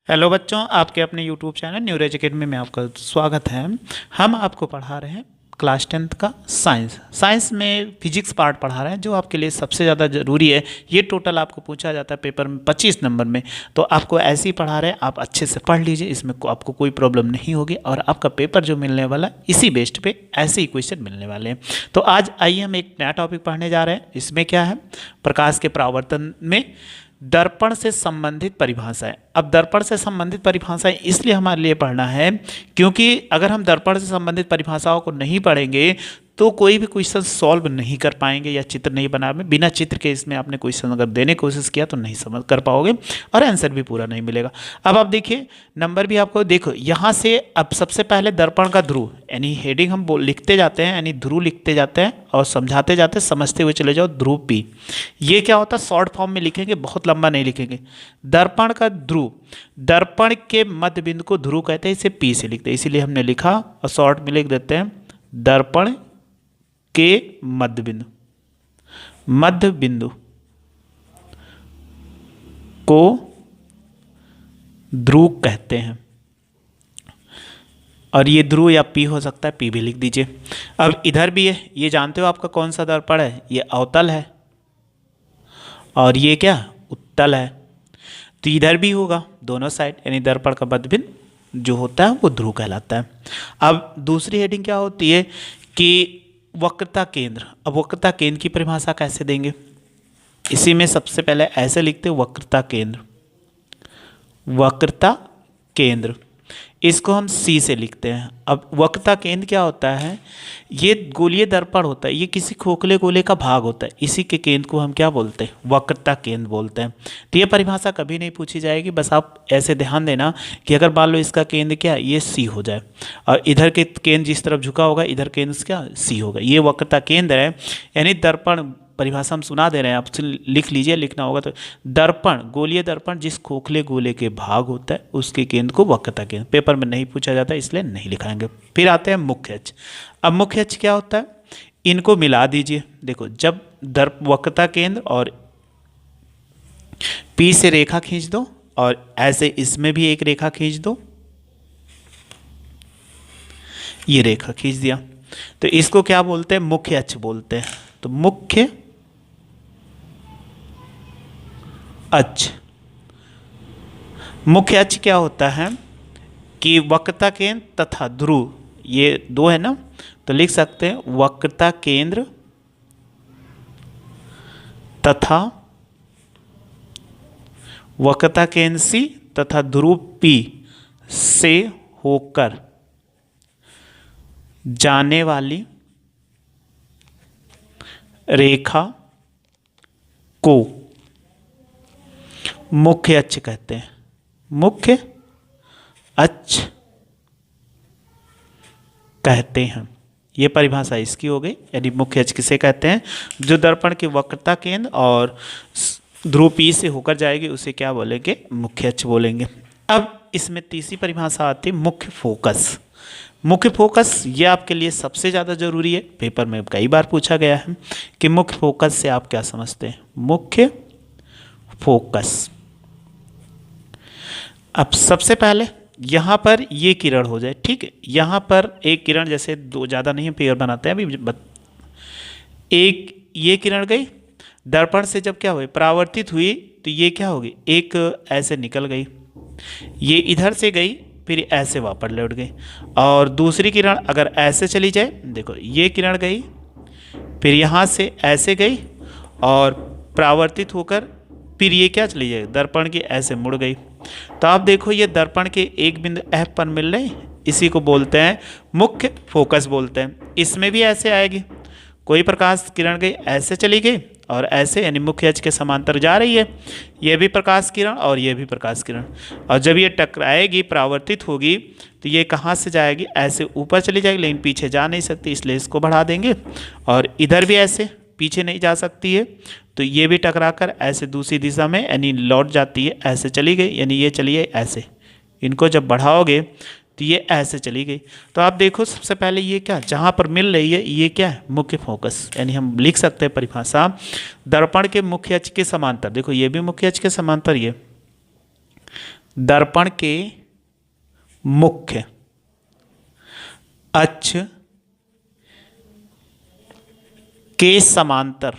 Hello बच्चों, आपके अपने यूट्यूब चैनल न्यूरेज एकेडमी में आपका स्वागत है। हम आपको पढ़ा रहे हैं क्लास 10th का साइंस में फिजिक्स पार्ट पढ़ा रहे हैं जो आपके लिए सबसे ज़्यादा ज़रूरी है। ये टोटल आपको पूछा जाता है पेपर में 25 नंबर में, तो आपको ऐसे ही पढ़ा रहे हैं। आप अच्छे से पढ़ लीजिए, इसमें आपको कोई प्रॉब्लम नहीं होगी और आपका पेपर जो मिलने वाला है इसी बेस्ड पे ऐसे ही क्वेश्चन मिलने वाले हैं। तो आज आइए हम एक नया टॉपिक पढ़ने जा रहे हैं। इसमें क्या है, प्रकाश के परावर्तन में दर्पण से संबंधित परिभाषाएं। अब दर्पण से संबंधित परिभाषाएं इसलिए हमारे लिए पढ़ना है क्योंकि अगर हम दर्पण से संबंधित परिभाषाओं को नहीं पढ़ेंगे तो कोई भी क्वेश्चन सॉल्व नहीं कर पाएंगे या चित्र नहीं बना में बिना चित्र के इसमें आपने क्वेश्चन अगर देने की कोशिश किया तो नहीं समझ कर पाओगे और आंसर भी पूरा नहीं मिलेगा। अब आप देखिए, नंबर भी आपको देखो यहाँ से। अब सबसे पहले दर्पण का ध्रुव यानी हेडिंग हम लिखते जाते हैं, यानी ध्रुव लिखते जाते हैं और समझाते जाते हैं, समझते हुए चले जाओ। ध्रुव पी, ये क्या होता है, शॉर्ट फॉर्म में लिखेंगे, बहुत लंबा नहीं लिखेंगे। दर्पण का ध्रुव, दर्पण के मध्य बिंदु को ध्रुव कहते हैं, इसे पी से लिखते हैं, इसीलिए हमने लिखा और शॉर्ट में लिख देते हैं दर्पण के मध्य बिंदु को ध्रुव कहते हैं। और ये ध्रुव या पी हो सकता है, पी भी लिख दीजिए। अब इधर भी है, ये जानते हो आपका कौन सा दर्पण है, ये अवतल है और ये क्या, उत्तल है। तो इधर भी होगा दोनों साइड, यानी दर्पण का मध्य बिंदु जो होता है वो ध्रुव कहलाता है। अब दूसरी हेडिंग क्या होती है कि वक्रता केंद्र। अब वक्रता केंद्र की परिभाषा कैसे देंगे, इसी में सबसे पहले ऐसे लिखते हैं वक्रता केंद्र। वक्रता केंद्र, इसको हम सी से लिखते हैं। अब वक्रता केंद्र क्या होता है, ये गोलीय दर्पण होता है, ये किसी खोखले गोले का भाग होता है, इसी के केंद्र को हम क्या बोलते हैं, वक्रता केंद्र बोलते हैं। तो ये परिभाषा कभी नहीं पूछी जाएगी, बस आप ऐसे ध्यान देना कि अगर मान लो इसका केंद्र क्या ये सी हो जाए और इधर के केंद्र जिस तरफ झुका होगा इधर केंद्र क्या सी होगा, ये वक्रता केंद्र है। यानी दर्पण, परिभाषा हम सुना दे रहे हैं, आप लिख लीजिए, लिखना होगा तो दर्पण, गोलीय दर्पण जिस खोखले गोले के भाग होता है उसके केंद्र को वक्रता केंद्र। पेपर में नहीं पूछा जाता इसलिए नहीं लिखाएंगे। फिर आते हैं मुख्य अक्ष। अब मुख्य अक्ष क्या होता है, इनको मिला दीजिए। देखो, जब वक्रता केंद्र और पी से रेखा खींच दो और ऐसे इसमें भी एक रेखा खींच दो, ये रेखा खींच दिया तो इसको क्या बोलते हैं, मुख्य अक्ष बोलते हैं। तो मुख्य अक्ष, मुख्य अक्ष क्या होता है कि वक्रता केंद्र तथा ध्रुव, ये दो है ना, तो लिख सकते हैं वक्रता केंद्र तथा वक्रता केंद्र सी तथा ध्रुव पी से होकर जाने वाली रेखा को मुख्य अक्ष कहते हैं। मुख्य अक्ष कहते हैं, ये परिभाषा इसकी हो गई। यानी मुख्य अक्ष किसे कहते हैं, जो दर्पण के वक्रता केंद्र और ध्रुव पी से होकर जाएगी उसे क्या बोलेंगे, मुख्य अक्ष बोलेंगे। अब इसमें तीसरी परिभाषा आती है मुख्य फोकस। मुख्य फोकस ये आपके लिए सबसे ज़्यादा जरूरी है, पेपर में कई बार पूछा गया है कि मुख्य फोकस से आप क्या समझते हैं। मुख्य फोकस, अब सबसे पहले यहाँ पर ये किरण हो जाए, ठीक है, यहाँ पर एक किरण, जैसे दो ज़्यादा नहीं पेयर बनाते हैं अभी, एक ये किरण गई दर्पण से, जब क्या हुई, परावर्तित हुई, तो ये क्या होगी, एक ऐसे निकल गई, ये इधर से गई, फिर ऐसे वापस लौट गई। और दूसरी किरण अगर ऐसे चली जाए, देखो ये किरण गई, फिर यहाँ से ऐसे गई और परावर्तित होकर फिर ये क्या चली जाए, दर्पण की ऐसे मुड़ गई। तो आप देखो ये दर्पण के एक बिंदु F पर मिल रहे, इसी को बोलते हैं मुख्य फोकस बोलते हैं। इसमें भी ऐसे आएगी, कोई प्रकाश किरण गई ऐसे चली गई और ऐसे, यानी मुख्य अक्ष के समांतर जा रही है, ये भी प्रकाश किरण और ये भी प्रकाश किरण, और जब ये टकराएगी, परावर्तित होगी, तो ये कहाँ से जाएगी, ऐसे ऊपर चली जाएगी, लेकिन पीछे जा नहीं सकती, इसलिए इसको बढ़ा देंगे। और इधर भी ऐसे पीछे नहीं जा सकती है, तो ये भी टकराकर ऐसे दूसरी दिशा में यानी लौट जाती है, ऐसे चली गई, यानी ये चली गई ऐसे, इनको जब बढ़ाओगे तो ये ऐसे चली गई। तो आप देखो सबसे पहले ये क्या, जहाँ पर मिल रही है ये क्या है, मुख्य फोकस। यानी हम लिख सकते हैं परिभाषा, दर्पण के मुख्य अक्ष के समांतर, देखो ये भी मुख्य अक्ष के समांतर, ये दर्पण के मुख्य अक्ष के समांतर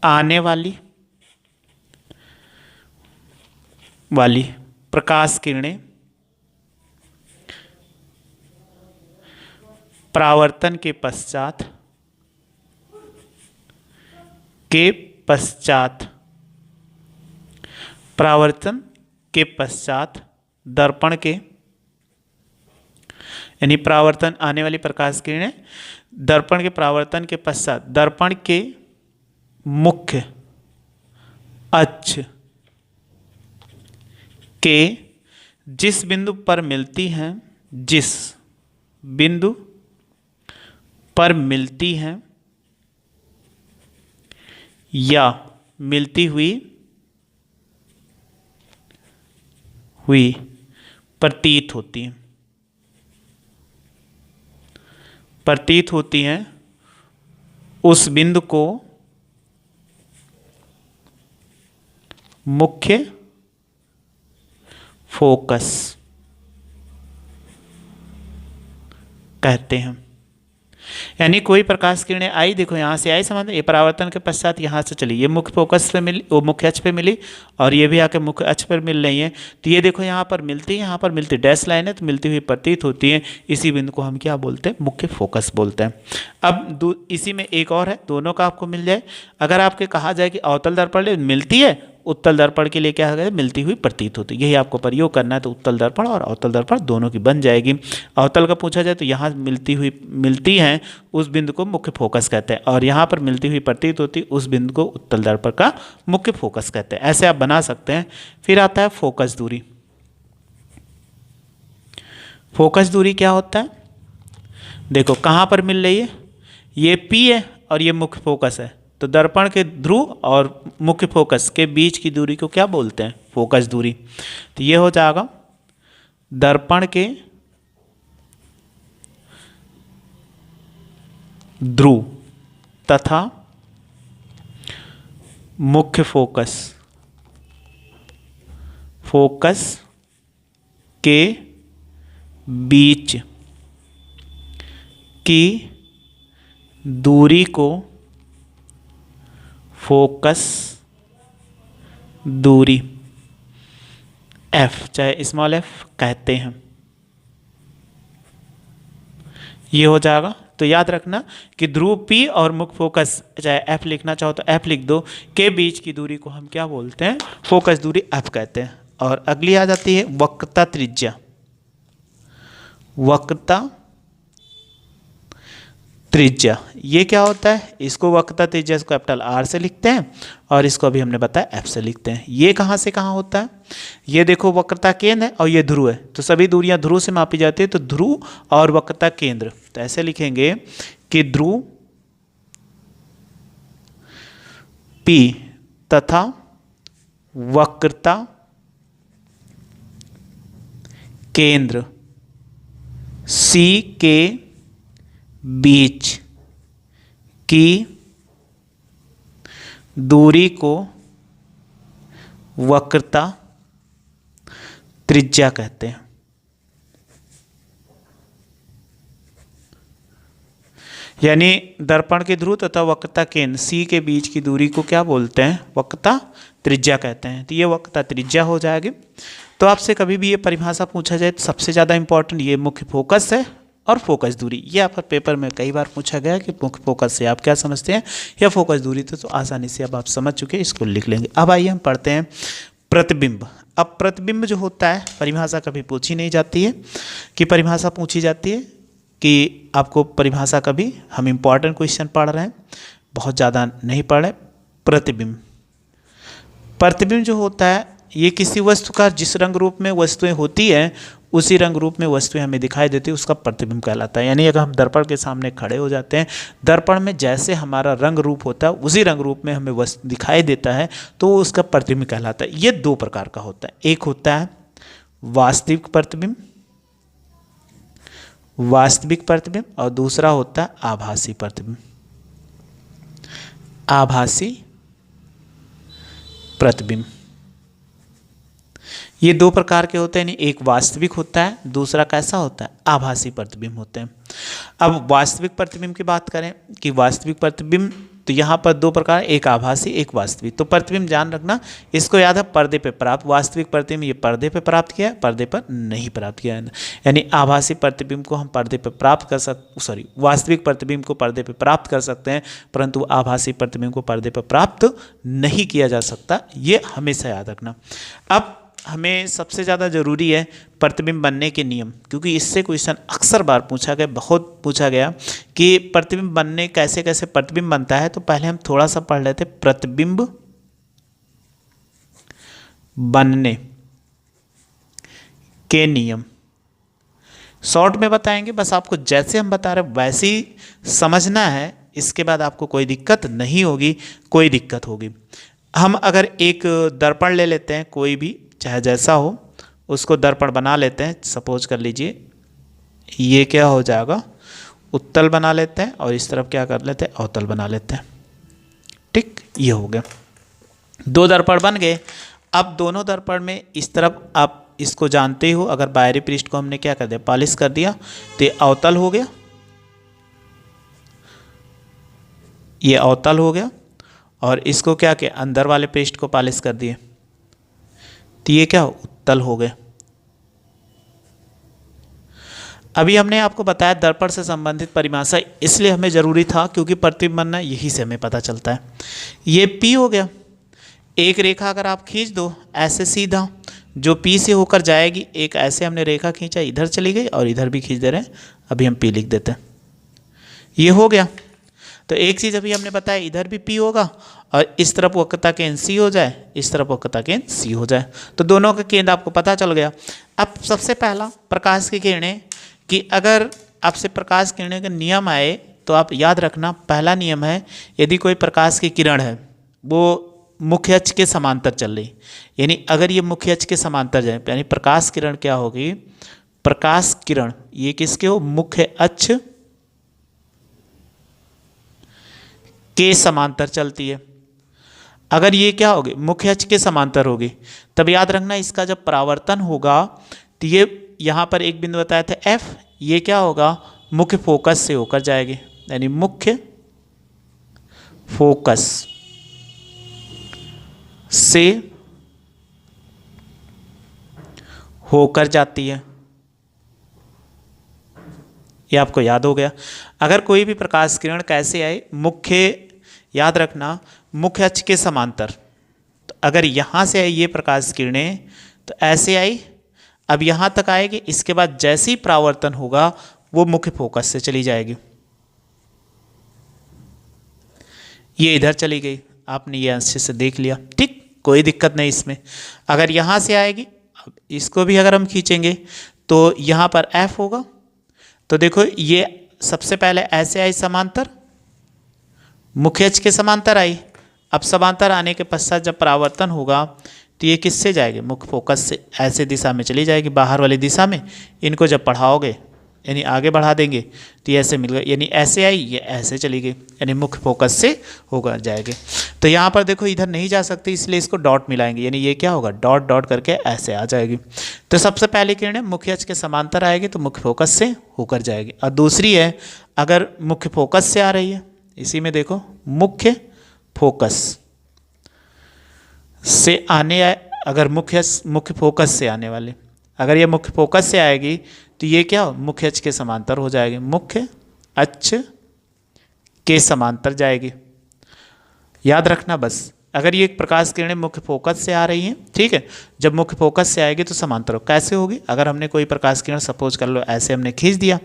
आने वाली प्रकाश किरणें परावर्तन के पश्चात दर्पण के, यानी परावर्तन आने वाली प्रकाश किरणें दर्पण के परावर्तन के पश्चात दर्पण के मुख्य अक्ष के जिस बिंदु पर मिलती हैं या मिलती हुई प्रतीत होती हैं उस बिंदु को मुख्य फोकस कहते हैं। यानी कोई प्रकाश किरणें आई, देखो यहाँ से आई समझ, ये परावर्तन के पश्चात यहाँ से चली, ये मुख्य फोकस पे मिली, वो मुख्य अक्ष पे मिली, और ये भी आके मुख्य अक्ष पर मिल रही है। तो ये देखो यहाँ पर मिलती है, यहाँ पर मिलती डैश लाइन है, तो मिलती हुई प्रतीत होती है। इसी बिंदु को हम क्या बोलते हैं? मुख्य फोकस बोलते हैं। अब इसी में एक और है, दोनों का आपको मिल जाए। अगर आपके कहा जाए कि अवतल दर्पण मिलती है, उत्तल दर्पण के लिए क्या है? मिलती हुई प्रतीत होती है। यही आपको प्रयोग करना है, तो उत्तल दर्पण और अवतल दर्पण दोनों की बन जाएगी। अवतल का पूछा जाए तो यहाँ मिलती हैं उस बिंदु को मुख्य फोकस कहते हैं, और यहाँ पर मिलती हुई प्रतीत होती उस बिंदु को उत्तल दर्पण का मुख्य फोकस कहते हैं। ऐसे आप बना सकते हैं। फिर आता है फोकस दूरी। फोकस दूरी क्या होता है? देखो कहाँ पर मिल रही है, ये P है और ये मुख्य फोकस है, तो दर्पण के ध्रुव और मुख्य फोकस के बीच की दूरी को क्या बोलते हैं? फोकस दूरी। तो ये हो जाएगा दर्पण के ध्रुव तथा मुख्य फोकस के बीच की दूरी को फोकस दूरी F, चाहे स्मॉल f कहते हैं। ये हो जाएगा। तो याद रखना कि ध्रुव P और मुख्य फोकस, चाहे F लिखना चाहो तो F लिख दो, के बीच की दूरी को हम क्या बोलते हैं? फोकस दूरी F कहते हैं। और अगली आ जाती है वक्रता त्रिज्या। वक्रता त्रिज्या ये क्या होता है? इसको वक्रता त्रिज्या को कैपिटल R से लिखते हैं, और इसको अभी हमने बताया F से लिखते हैं। ये कहाँ से कहाँ होता है? ये देखो वक्रता केंद्र है और ये ध्रुव है, तो सभी दूरियां ध्रुव से मापी जाती है। तो ध्रुव और वक्रता केंद्र, तो ऐसे लिखेंगे कि ध्रुव P तथा वक्रता केंद्र C के बीच की दूरी को वक्रता त्रिज्या कहते हैं। यानी दर्पण के ध्रुव तथा वक्रता केंद्र C के बीच की दूरी को क्या बोलते हैं? वक्रता त्रिज्या कहते हैं। तो ये वक्रता त्रिज्या हो जाएगी। तो आपसे कभी भी ये परिभाषा पूछा जाए तो सबसे ज़्यादा इंपॉर्टेंट ये मुख्य फोकस है और फोकस दूरी। ये आपका पेपर में कई बार पूछा गया कि मुख्य फोकस से आप क्या समझते हैं या फोकस दूरी, तो आसानी से अब आप समझ चुके हैं, इसको लिख लेंगे। अब आइए हम पढ़ते हैं प्रतिबिंब। अब प्रतिबिंब जो होता है, परिभाषा कभी पूछी नहीं जाती है कि परिभाषा पूछी जाती है कि आपको परिभाषा कभी, हम इम्पॉर्टेंट क्वेश्चन पढ़ रहे हैं, बहुत ज़्यादा नहीं पढ़ रहे। प्रतिबिंब, प्रतिबिंब जो होता है ये किसी वस्तु का जिस रंग रूप में वस्तुएं होती हैं उसी रंग रूप में वस्तुएं हमें दिखाई देती है, उसका प्रतिबिंब कहलाता है। यानी अगर हम दर्पण के सामने खड़े हो जाते हैं, दर्पण में जैसे हमारा रंग रूप होता है उसी रंग रूप में हमें वस्तु दिखाई देता है, तो वो उसका प्रतिबिंब कहलाता है। ये दो प्रकार का होता है, एक होता है वास्तविक प्रतिबिंब, और दूसरा होता है आभासी प्रतिबिंब। आभासी प्रतिबिंब ये दो प्रकार के होते हैं, यानी एक वास्तविक होता है, दूसरा कैसा होता है, आभासी प्रतिबिंब होते हैं। अब वास्तविक प्रतिबिंब की बात करें कि वास्तविक प्रतिबिंब, तो यहाँ पर दो प्रकार, एक आभासी एक वास्तविक। तो प्रतिबिंब जान रखना, इसको याद है पर्दे पे प्राप्त, वास्तविक प्रतिबिंब ये पर्दे पे प्राप्त किया है, पर्दे पर नहीं प्राप्त किया है। यानी आभासी प्रतिबिंब को हम पर्दे पे प्राप्त कर वास्तविक प्रतिबिंब को पर्दे पे प्राप्त कर सकते हैं, परंतु आभासी प्रतिबिंब को पर्दे पर प्राप्त नहीं किया जा सकता, ये हमेशा याद रखना। अब हमें सबसे ज़्यादा ज़रूरी है प्रतिबिंब बनने के नियम, क्योंकि इससे क्वेश्चन अक्सर बार पूछा गया, बहुत पूछा गया कि प्रतिबिंब बनने कैसे कैसे प्रतिबिंब बनता है। तो पहले हम थोड़ा सा पढ़ लेते प्रतिबिंब बनने के नियम, शॉर्ट में बताएंगे, बस आपको जैसे हम बता रहे वैसे ही समझना है, इसके बाद आपको कोई दिक्कत नहीं होगी, कोई दिक्कत होगी। हम अगर एक दर्पण ले लेते हैं, कोई भी चाहे जैसा हो, उसको दर्पण बना लेते हैं। सपोज कर लीजिए ये क्या हो जाएगा, उत्तल बना लेते हैं, और इस तरफ क्या कर लेते हैं, अवतल बना लेते हैं। ठीक, ये हो गया, दो दर्पण बन गए। अब दोनों दर्पण में इस तरफ आप इसको जानते हो, अगर बाहरी पृष्ठ को हमने क्या कर दिया, पॉलिश कर दिया, तो ये अवतल हो गया, ये अवतल हो गया। और इसको क्या किया, अंदर वाले पृष्ठ को पॉलिश कर दिए, तो ये क्या उत्तल हो गए। अभी हमने आपको बताया दर्पण से संबंधित परिभाषा, इसलिए हमें जरूरी था क्योंकि प्रतिबिंब बनना यही से हमें पता चलता है। ये P हो गया, एक रेखा अगर आप खींच दो ऐसे सीधा, जो P से होकर जाएगी, एक ऐसे हमने रेखा खींचा, इधर चली गई और इधर भी खींच दे रहे हैं, अभी हम P लिख देते हैं, ये हो गया। तो एक चीज़ अभी हमने बताया, इधर भी P होगा और इस तरफ वक्रता केंद्र C हो जाए, इस तरफ वक्रता केंद्र C हो जाए, तो दोनों का केंद्र आपको पता चल गया। अब सबसे पहला प्रकाश की किरणें, कि अगर आपसे प्रकाश किरणें का नियम आए तो आप याद रखना, पहला नियम है यदि कोई प्रकाश की किरण है वो मुख्य अक्ष के समांतर चल रही, यानी अगर ये मुख्य अक्ष के समांतर जाए, यानी प्रकाश किरण क्या होगी, प्रकाश किरण ये किसके हो, मुख्य अक्ष के समांतर चलती है। अगर ये क्या होगी, मुख्य अक्ष के समांतर होगी, तब याद रखना इसका जब परावर्तन होगा तो ये यहाँ पर एक बिंदु बताया था F, ये क्या होगा, मुख्य फोकस से होकर जाएगी, यानी मुख्य फोकस से होकर जाती है, ये आपको याद हो गया। अगर कोई भी प्रकाश किरण कैसे आए, मुख्य, याद रखना मुख्य अक्ष के समांतर, तो अगर यहाँ से आई ये प्रकाश किरणें तो ऐसे आई, अब यहाँ तक आएगी, इसके बाद जैसे ही परावर्तन होगा वो मुख्य फोकस से चली जाएगी, ये इधर चली गई, आपने ये अच्छे से देख लिया। ठीक, कोई दिक्कत नहीं इसमें। अगर यहाँ से आएगी, अब इसको भी अगर हम खींचेंगे तो यहाँ पर F होगा, तो देखो ये सबसे पहले ऐसे आई समांतर, मुख्य अक्ष के समांतर आई, अब समांतर आने के पश्चात जब परावर्तन होगा तो ये किससे जाएगी, मुख्य फोकस से ऐसे दिशा में चली जाएगी, बाहर वाली दिशा में। इनको जब बढ़ाओगे यानी आगे बढ़ा देंगे तो ये ऐसे मिल गए, यानी ऐसे आई, ये ऐसे चली गई, यानी मुख्य फोकस से होकर जाएगी। तो यहाँ पर देखो इधर नहीं जा सकती, इसलिए इसको डॉट मिलाएंगे, यानी ये क्या होगा, डॉट डॉट करके ऐसे आ जाएगी। तो सबसे पहली किरणें मुख्य अक्ष के समांतर आएगी तो मुख्य फोकस से होकर जाएगी। और दूसरी है, अगर मुख्य फोकस से आ रही है, इसी में देखो मुख्य फोकस से आने, अगर मुख्य फोकस से आने वाली, अगर ये मुख्य फोकस से आएगी तो ये क्या हो, मुख्य अक्ष के समांतर हो जाएगी, मुख्य अक्ष के समांतर जाएगी। याद रखना बस, अगर ये प्रकाश किरणें मुख्य फोकस से आ रही हैं, ठीक है, जब मुख्य फोकस से आएगी तो समांतर हो। कैसे होगी, अगर हमने कोई प्रकाश किरण सपोज कर लो ऐसे हमने खींच दिया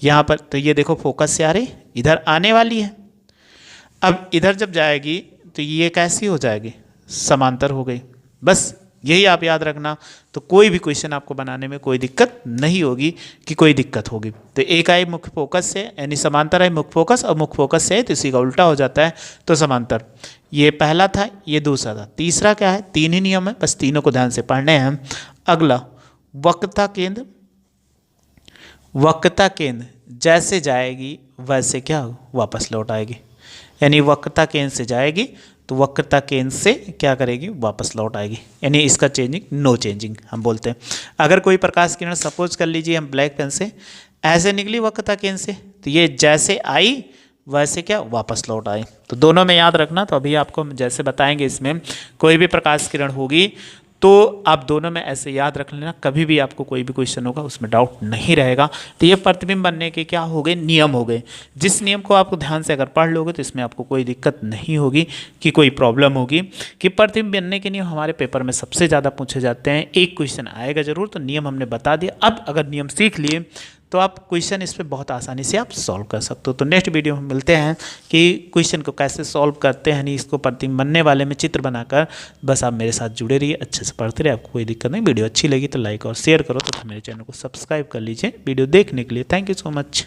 यहाँ पर, तो ये देखो फोकस से आ रही, इधर आने वाली है, अब इधर जब जाएगी तो ये कैसी हो जाएगी, समांतर हो गई। बस यही आप याद रखना, तो कोई भी क्वेश्चन आपको बनाने में कोई दिक्कत नहीं होगी कि कोई दिक्कत होगी। तो एक आई मुख्य फोकस से, यानी समांतर आई मुख्य फोकस, और मुख्य फोकस से तो इसी का उल्टा हो जाता है, तो समांतर। ये पहला था, ये दूसरा था, तीसरा क्या है, तीन ही नियम है, बस तीनों को ध्यान से पढ़ने हैं। अगला वक्रता केंद्र, वक्रता केंद्र जैसे जाएगी वैसे क्या वापस लौट आएगी, यानी वक्रता केंद्र से जाएगी तो वक्रता केंद्र से क्या करेगी, वापस लौट आएगी, यानी इसका चेंजिंग नो चेंजिंग हम बोलते हैं। अगर कोई प्रकाश किरण सपोज कर लीजिए हम ब्लैक पेन से ऐसे निकली वक्रता केंद्र से, तो ये जैसे आई वैसे क्या वापस लौट आए। तो दोनों में याद रखना। तो अभी आपको जैसे बताएंगे इसमें कोई भी प्रकाश किरण होगी तो आप दोनों में ऐसे याद रख लेना, कभी भी आपको कोई भी क्वेश्चन होगा उसमें डाउट नहीं रहेगा। तो ये प्रतिबिंब बनने के क्या हो गए, नियम हो गए। जिस नियम को आपको ध्यान से अगर पढ़ लोगे तो इसमें आपको कोई दिक्कत नहीं होगी कि कोई प्रॉब्लम होगी। कि प्रतिबिंब बनने के नियम हमारे पेपर में सबसे ज़्यादा पूछे जाते हैं, एक क्वेश्चन आएगा जरूर। तो नियम हमने बता दिया। अब अगर नियम सीख लिए तो आप क्वेश्चन इस पर बहुत आसानी से आप सॉल्व कर सकते हो। तो नेक्स्ट वीडियो में मिलते हैं कि क्वेश्चन को कैसे सॉल्व करते हैं, इसको प्रतिबिंब बनने वाले में चित्र बनाकर। बस आप मेरे साथ जुड़े रहिए, अच्छे से पढ़ते रहिए, आपको कोई दिक्कत नहीं। वीडियो अच्छी लगी तो लाइक और शेयर करो तथा मेरे चैनल को सब्सक्राइब कर लीजिए। वीडियो देखने के लिए थैंक यू सो मच।